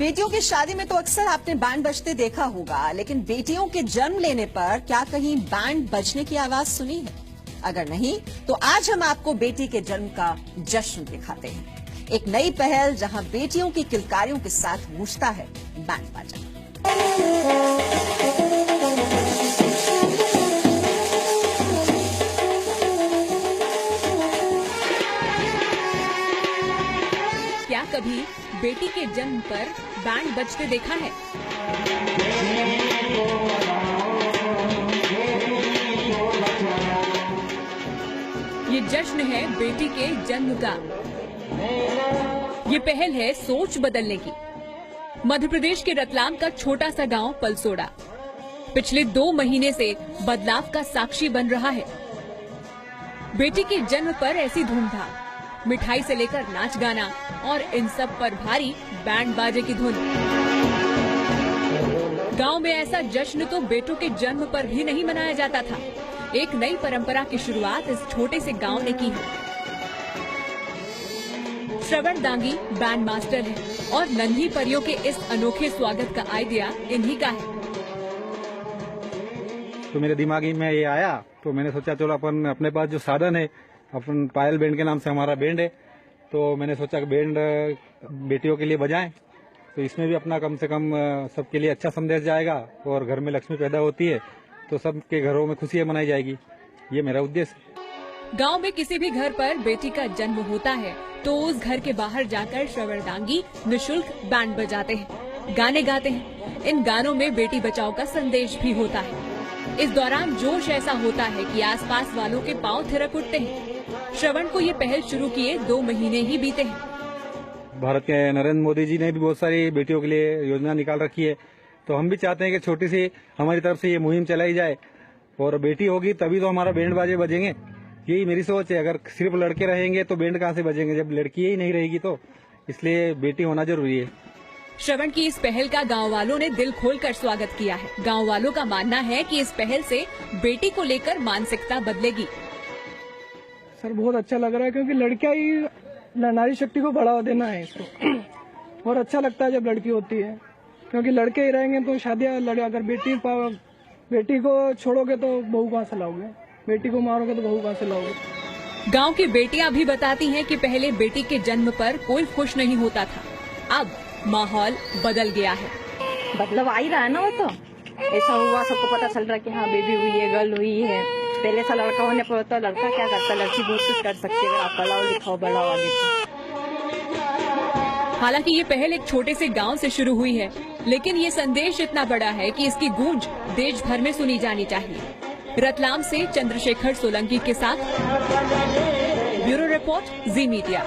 बेटियों की शादी में तो अक्सर आपने बैंड बजते देखा होगा, लेकिन बेटियों के जन्म लेने पर क्या कहीं बैंड बजने की आवाज सुनी है? अगर नहीं तो आज हम आपको बेटी के जन्म का जश्न दिखाते हैं। एक नई पहल जहां बेटियों की किलकारियों के साथ गूंजता है बैंड बाजा। क्या कभी बेटी के जन्म पर बैंड बजते देखा है? ये जश्न है बेटी के जन्म का। ये पहल है सोच बदलने की। मध्य प्रदेश के रतलाम का छोटा सा गांव पलसोड़ा पिछले 2 महीने से बदलाव का साक्षी बन रहा है। बेटी के जन्म पर ऐसी धूमधाम, मिठाई से लेकर नाच गाना और इन सब पर भारी बैंड बाजे की धुन। गांव में ऐसा जश्न तो बेटों के जन्म पर भी नहीं मनाया जाता था। एक नई परंपरा की शुरुआत इस छोटे से गांव ने की है। श्रवण दांगी बैंड मास्टर है और नन्ही परियों के इस अनोखे स्वागत का आइडिया इन्हीं का है। तो मेरे दिमाग में ये आया तो मैंने सोचा चलो अपन अपने पास जो साधन है, अपन पायल बैंड के नाम से हमारा बैंड है, तो मैंने सोचा कि बैंड बेटियों के लिए बजाएं, तो इसमें भी अपना कम से कम सबके लिए अच्छा संदेश जाएगा और घर में लक्ष्मी पैदा होती है तो सबके घरों में खुशियां मनाई जाएगी। ये मेरा उद्देश्य है। गांव में किसी भी घर पर बेटी का जन्म होता है तो उस घर के बाहर जाकर श्रवण दांगी निशुल्क बैंड बजाते हैं, गाने गाते हैं। इन गानों में बेटी बचाओ का संदेश भी होता है। इस दौरान जोश ऐसा होता है कि आसपास वालों के पांव थिरक उठते हैं। श्रवण को ये पहल शुरू किए 2 महीने ही बीते हैं। भारत के नरेंद्र मोदी जी ने भी बहुत सारी बेटियों के लिए योजना निकाल रखी है, तो हम भी चाहते हैं कि छोटी सी हमारी तरफ से ये मुहिम चलाई जाए और बेटी होगी तभी तो हमारा बैंड बाजे बजेंगे। यही मेरी सोच है। अगर सिर्फ लड़के रहेंगे तो बैंड कहाँ से बजेंगे जब लड़की ही नहीं रहेगी, तो इसलिए बेटी होना जरूरी है। श्रवण की इस पहल का गांव वालों ने दिल खोलकर स्वागत किया है। गांव वालों का मानना है कि इस पहल से बेटी को लेकर मानसिकता बदलेगी। सर बहुत अच्छा लग रहा है क्योंकि लड़कियां ही नारी शक्ति को बढ़ावा देना है इसको। बहुत अच्छा लगता है जब लड़की होती है, क्योंकि लड़के ही रहेंगे तो शादियां अगर बेटी को छोड़ोगे तो बहू कहाँ से लाओगे, बेटी को मारोगे तो बहू कहाँ से लाओगे। गांव की बेटियां भी बताती हैं कि पहले बेटी के जन्म पर कोई खुश नहीं होता था, अब माहौल बदल गया है। बदलाव आ ही रहा है ना। वो तो ऐसा हुआ, सबको पता चल रहा है कि हाँ बेबी हुई है, गर्ल हुई है। पहले सा लड़का होने पर होता, लड़का क्या करता, लड़की बहुत कुछ कर सकती है अगर आप पढ़ाओ लिखाओ बढ़ाओ आगे तो। हालांकि ये पहल एक छोटे से गांव से शुरू हुई है, लेकिन ये संदेश इतना बड़ा है कि इसकी गूंज देश भर में सुनी जानी चाहिए। रतलाम से चंद्रशेखर सोलंकी के साथ ब्यूरो रिपोर्ट, जी मीडिया।